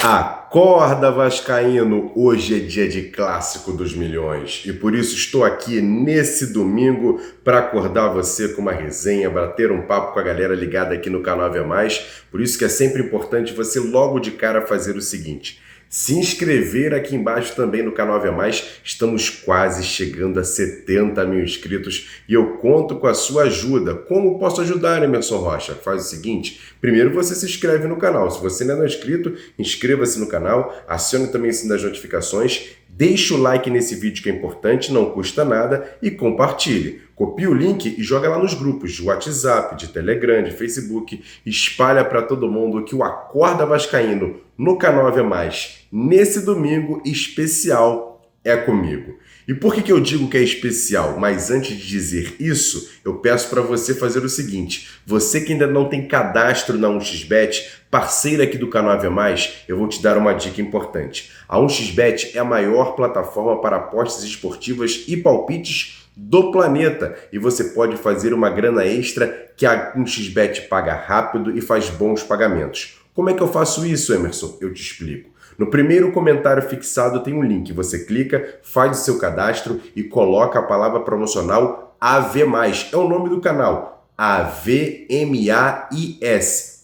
Acorda, vascaíno! Hoje é dia de clássico dos milhões e por isso estou aqui nesse domingo para acordar você com uma resenha, bater um papo com a galera ligada aqui no canal Ave Mais. Por isso que é sempre importante você logo de cara fazer o seguinte: se inscrever aqui embaixo também no canal Ave Mais. Estamos quase chegando a 70 mil inscritos e eu conto com a sua ajuda. Como posso ajudar, Emerson Rocha? Faz o seguinte: primeiro você se inscreve no canal. Se você ainda não é inscrito, inscreva-se no canal, acione também o sininho das notificações, deixe o like nesse vídeo que é importante, não custa nada, e compartilhe. Copie o link e joga lá nos grupos de WhatsApp, de Telegram, de Facebook, espalha para todo mundo que o Acorda Vascaíno no canal Ave Mais, nesse domingo especial, é comigo. E por que eu digo que é especial? Mas antes de dizer isso, eu peço para você fazer o seguinte: você que ainda não tem cadastro na 1xBet, parceira aqui do canal Ave Mais, eu vou te dar uma dica importante. A 1xBet é a maior plataforma para apostas esportivas e palpites do planeta e você pode fazer uma grana extra que a 1xBet paga rápido e faz bons pagamentos. Como é que eu faço isso, Emerson? Eu te explico. No primeiro comentário fixado tem um link, você clica, faz o seu cadastro e coloca a palavra promocional AV+, é o nome do canal, AVMAIS.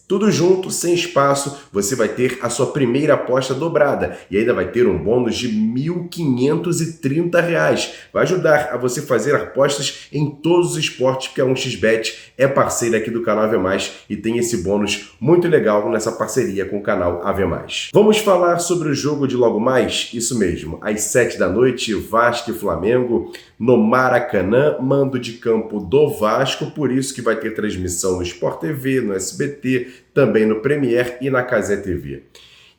Tudo junto, sem espaço, você vai ter a sua primeira aposta dobrada e ainda vai ter um bônus de R$ 1.530. Vai ajudar a você fazer apostas em todos os esportes, porque a 1xBet é parceira aqui do canal Ave Mais e tem esse bônus muito legal nessa parceria com o canal Ave Mais. Vamos falar sobre o jogo de logo mais? Isso mesmo, às 7 da noite, Vasco e Flamengo no Maracanã, mando de campo do Vasco, por isso que vai ter transmissão no Sport TV, no SBT, também no Premiere e na Cazé TV.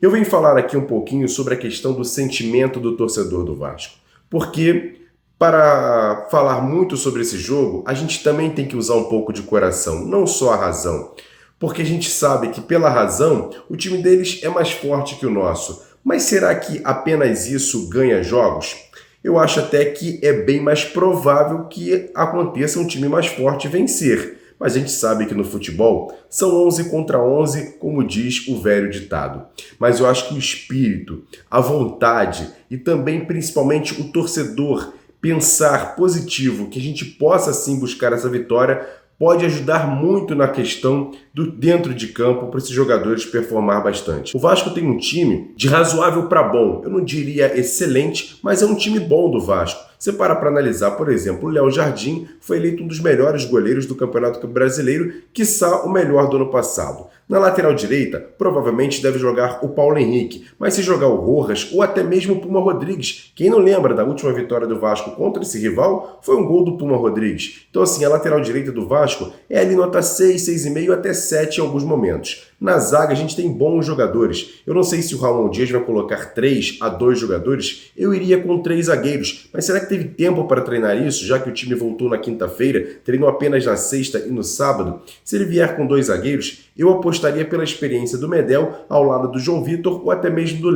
Eu venho falar aqui um pouquinho sobre a questão do sentimento do torcedor do Vasco, porque para falar muito sobre esse jogo, a gente também tem que usar um pouco de coração, não só a razão, porque a gente sabe que pela razão o time deles é mais forte que o nosso, mas será que apenas isso ganha jogos? Eu acho até que é bem mais provável que aconteça um time mais forte vencer. Mas a gente sabe que no futebol são 11 contra 11, como diz o velho ditado. Mas eu acho que o espírito, a vontade e também principalmente o torcedor pensar positivo, que a gente possa sim buscar essa vitória, pode ajudar muito na questão do dentro de campo para esses jogadores performar bastante. O Vasco tem um time de razoável para bom, eu não diria excelente, mas é um time bom do Vasco. Você para analisar, por exemplo, o Léo Jardim foi eleito um dos melhores goleiros do Campeonato Brasileiro, quiçá o melhor do ano passado. Na lateral direita, provavelmente deve jogar o Paulo Henrique, mas se jogar o Rojas ou até mesmo o Puma Rodrigues, quem não lembra da última vitória do Vasco contra esse rival, foi um gol do Puma Rodrigues. Então assim, a lateral direita do Vasco é ali nota 6, 6,5 até 7 em alguns momentos. Na zaga a gente tem bons jogadores. Eu não sei se o Ramon Dias vai colocar 3 a 2 jogadores, eu iria com 3 zagueiros. Mas será que teve tempo para treinar isso, já que o time voltou na quinta-feira, treinou apenas na sexta e no sábado? Se ele vier com 2 zagueiros, eu apostaria pela experiência do Medel ao lado do João Vitor ou até mesmo do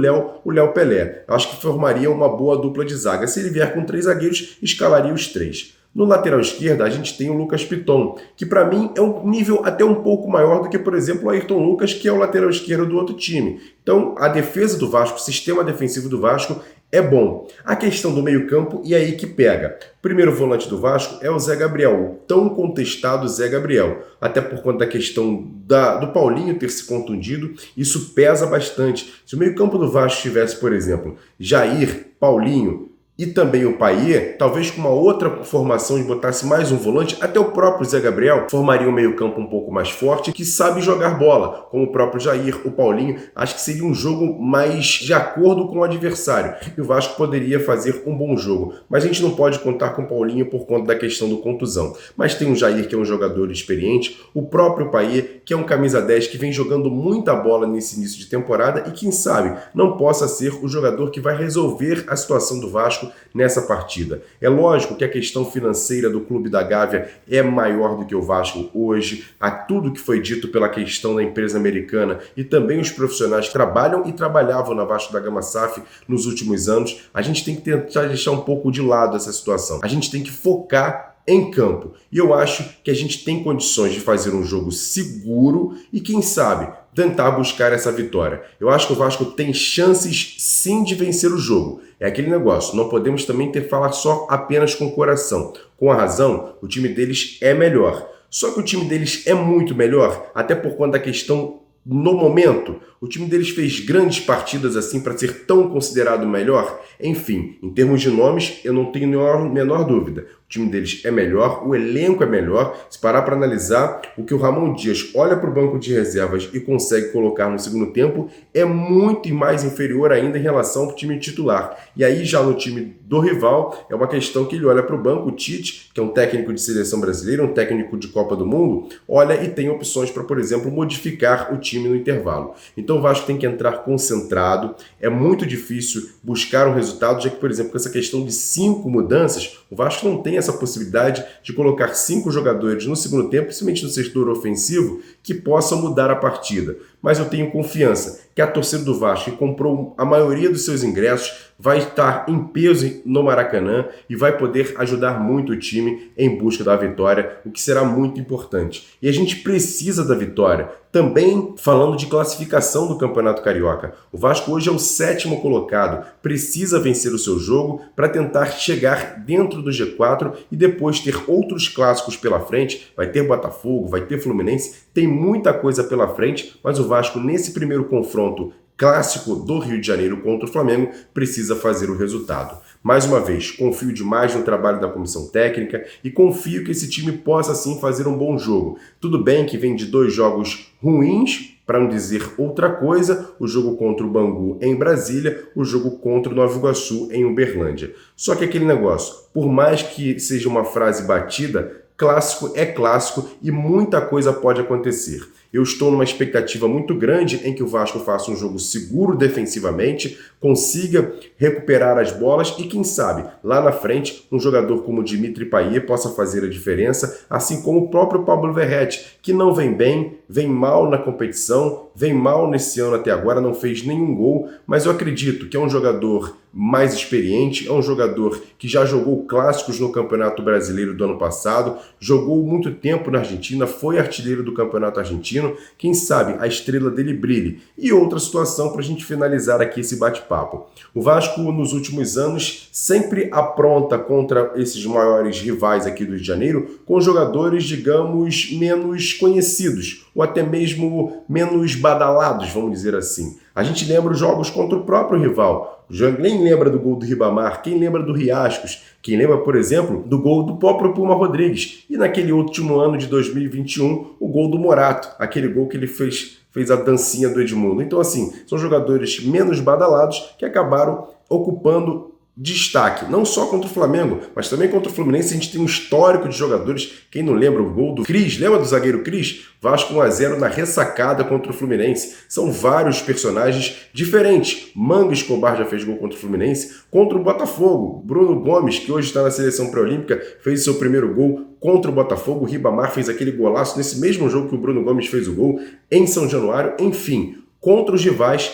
o Léo Pelé. Eu acho que formaria uma boa dupla de zaga. Se ele vier com 3 zagueiros, escalaria os 3. No lateral esquerda, a gente tem o Lucas Piton, que para mim é um nível até um pouco maior do que, por exemplo, o Ayrton Lucas, que é o lateral esquerdo do outro time. Então, a defesa do Vasco, o sistema defensivo do Vasco é bom. A questão do meio-campo, e aí que pega. O primeiro volante do Vasco é o Zé Gabriel, o tão contestado Zé Gabriel. Até por conta da questão do Paulinho ter se contundido, isso pesa bastante. Se o meio-campo do Vasco tivesse, por exemplo, Jair, Paulinho e também o Payet, talvez com uma outra formação e botasse mais um volante, até o próprio Zé Gabriel formaria um meio-campo um pouco mais forte, que sabe jogar bola, como o próprio Jair, o Paulinho. Acho que seria um jogo mais de acordo com o adversário, e o Vasco poderia fazer um bom jogo. Mas a gente não pode contar com o Paulinho por conta da questão do contusão. Mas tem o Jair, que é um jogador experiente, o próprio Payet, que é um camisa 10, que vem jogando muita bola nesse início de temporada, e quem sabe não possa ser o jogador que vai resolver a situação do Vasco nessa partida. É lógico que a questão financeira do Clube da Gávea é maior do que o Vasco hoje. A tudo que foi dito pela questão da empresa americana e também os profissionais que trabalham e trabalhavam na Vasco da Gama SAF nos últimos anos, a gente tem que tentar deixar um pouco de lado essa situação. A gente tem que focar em campo. E eu acho que a gente tem condições de fazer um jogo seguro e, quem sabe, tentar buscar essa vitória. Eu acho que o Vasco tem chances sim de vencer o jogo. É aquele negócio, não podemos também falar só apenas com o coração. Com a razão, o time deles é melhor. Só que o time deles é muito melhor, até por conta da questão no momento. O time deles fez grandes partidas assim para ser tão considerado melhor. Enfim, em termos de nomes, eu não tenho menor dúvida. O time deles é melhor, o elenco é melhor. Se parar para analisar, o que o Ramon Dias olha para o banco de reservas e consegue colocar no segundo tempo é muito mais inferior ainda em relação ao time titular. E aí já no time do rival, é uma questão que ele olha para o banco, o Tite, que é um técnico de seleção brasileira, um técnico de Copa do Mundo, olha e tem opções para, por exemplo, modificar o time no intervalo. Então o Vasco tem que entrar concentrado, é muito difícil buscar um resultado, já que, por exemplo, com essa questão de 5 mudanças, o Vasco não tem essa possibilidade de colocar 5 jogadores no segundo tempo, principalmente no setor ofensivo, que possam mudar a partida. Mas eu tenho confiança que a torcida do Vasco, que comprou a maioria dos seus ingressos, vai estar em peso no Maracanã e vai poder ajudar muito o time em busca da vitória, o que será muito importante. E a gente precisa da vitória. Também falando de classificação do Campeonato Carioca. O Vasco hoje é o 7º colocado, precisa vencer o seu jogo para tentar chegar dentro do G4 e depois ter outros clássicos pela frente. Vai ter Botafogo, vai ter Fluminense, tem muita coisa pela frente, mas o Vasco nesse primeiro confronto clássico do Rio de Janeiro contra o Flamengo precisa fazer o resultado. Mais uma vez, confio demais no trabalho da comissão técnica e confio que esse time possa sim fazer um bom jogo. Tudo bem que vem de 2 jogos ruins, para não dizer outra coisa, o jogo contra o Bangu em Brasília, o jogo contra o Nova Iguaçu em Uberlândia. Só que aquele negócio, por mais que seja uma frase batida, clássico é clássico e muita coisa pode acontecer. Eu estou numa expectativa muito grande em que o Vasco faça um jogo seguro defensivamente, consiga recuperar as bolas e, quem sabe, lá na frente, um jogador como o Dimitri Payet possa fazer a diferença, assim como o próprio Pablo Verratti, que não vem bem, vem mal na competição, vem mal nesse ano até agora, não fez nenhum gol, mas eu acredito que é um jogador mais experiente, é um jogador que já jogou clássicos no Campeonato Brasileiro do ano passado, jogou muito tempo na Argentina, foi artilheiro do Campeonato Argentino, quem sabe a estrela dele brilhe. E outra situação para a gente finalizar aqui esse bate-papo. O Vasco, nos últimos anos, sempre apronta contra esses maiores rivais aqui do Rio de Janeiro com jogadores, digamos, menos conhecidos, ou até mesmo menos badalados, vamos dizer assim. A gente lembra os jogos contra o próprio rival. Quem lembra do gol do Ribamar? Quem lembra do Riascos? Quem lembra, por exemplo, do gol do próprio Puma Rodrigues? E naquele último ano de 2021, o gol do Morato, aquele gol que ele fez a dancinha do Edmundo. Então, assim, são jogadores menos badalados que acabaram ocupando destaque, não só contra o Flamengo, mas também contra o Fluminense. A gente tem um histórico de jogadores. Quem não lembra o gol do Cris? Lembra do zagueiro Cris? Vasco 1-0 na ressacada contra o Fluminense. São vários personagens diferentes. Manga Escobar já fez gol contra o Fluminense. Contra o Botafogo, Bruno Gomes, que hoje está na seleção pré-olímpica, fez seu primeiro gol contra o Botafogo. O Ribamar fez aquele golaço nesse mesmo jogo que o Bruno Gomes fez o gol em São Januário. Enfim, contra os rivais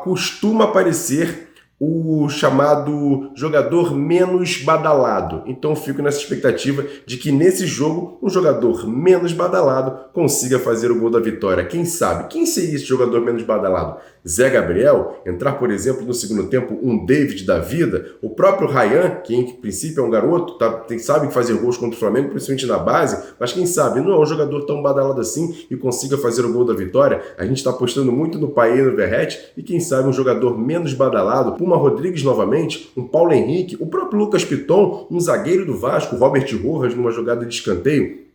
costuma aparecer o chamado jogador menos badalado. Então fico nessa expectativa de que nesse jogo um jogador menos badalado consiga fazer o gol da vitória. Quem sabe? Quem seria esse jogador menos badalado? Zé Gabriel? Entrar, por exemplo, no segundo tempo um David da vida? O próprio Ryan, que em princípio é um garoto, sabe fazer gols contra o Flamengo, principalmente na base, mas quem sabe não é um jogador tão badalado assim e consiga fazer o gol da vitória. A gente está apostando muito no Payet e no Verratti e quem sabe um jogador menos badalado, Puma Rodrigues novamente, um Paulo Henrique, o próprio Lucas Piton, um zagueiro do Vasco, Robert Rojas numa jogada de escanteio.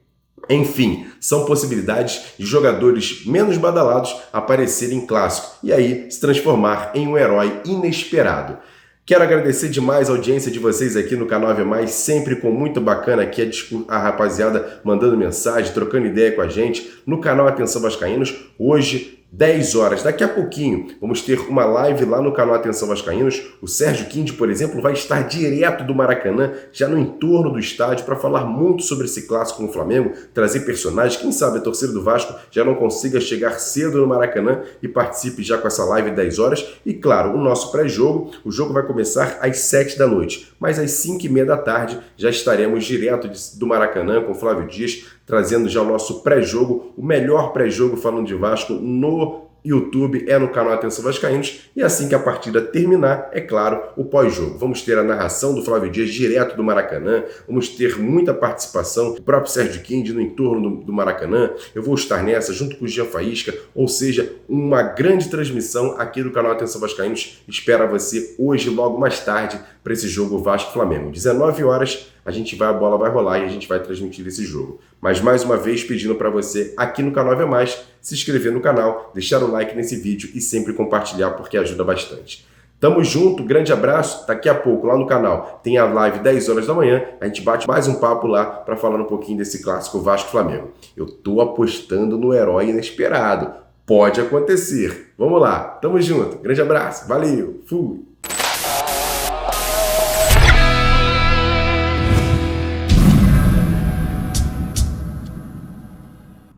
Enfim, são possibilidades de jogadores menos badalados aparecerem em clássico e aí se transformar em um herói inesperado. Quero agradecer demais a audiência de vocês aqui no canal Ave Mais, sempre com muito bacana aqui a rapaziada mandando mensagem, trocando ideia com a gente no canal Atenção Vascaínos. Hoje, 10 horas. Daqui a pouquinho, vamos ter uma live lá no canal Atenção Vascaínos. O Sérgio Quinde, por exemplo, vai estar direto do Maracanã, já no entorno do estádio, para falar muito sobre esse clássico com o Flamengo, trazer personagens. Quem sabe a torcida do Vasco já não consiga chegar cedo no Maracanã e participe já com essa live 10 horas. E claro, o nosso pré-jogo, o jogo vai começar às 7 da noite, mas às 5h30 da tarde já estaremos direto do Maracanã com o Flávio Dias, trazendo já o nosso pré-jogo, o melhor pré-jogo falando de Vasco no YouTube, no canal Atenção Vascaínos, e assim que a partida terminar, é claro, o pós-jogo. Vamos ter a narração do Flávio Dias direto do Maracanã, vamos ter muita participação do próprio Sérgio Quinde no entorno do Maracanã, eu vou estar nessa junto com o Jean Faísca, ou seja, uma grande transmissão aqui do canal Atenção Vascaínos, espera você hoje, logo mais tarde, para esse jogo Vasco-Flamengo. 19 horas, a bola vai rolar e a gente vai transmitir esse jogo. Mas mais uma vez pedindo para você aqui no canal Ave Mais, se inscrever no canal, deixar o like nesse vídeo e sempre compartilhar porque ajuda bastante. Tamo junto, grande abraço, daqui a pouco lá no canal tem a live 10 horas da manhã, a gente bate mais um papo lá para falar um pouquinho desse clássico Vasco-Flamengo. Eu tô apostando no herói inesperado, pode acontecer. Vamos lá, tamo junto, grande abraço, valeu, fui!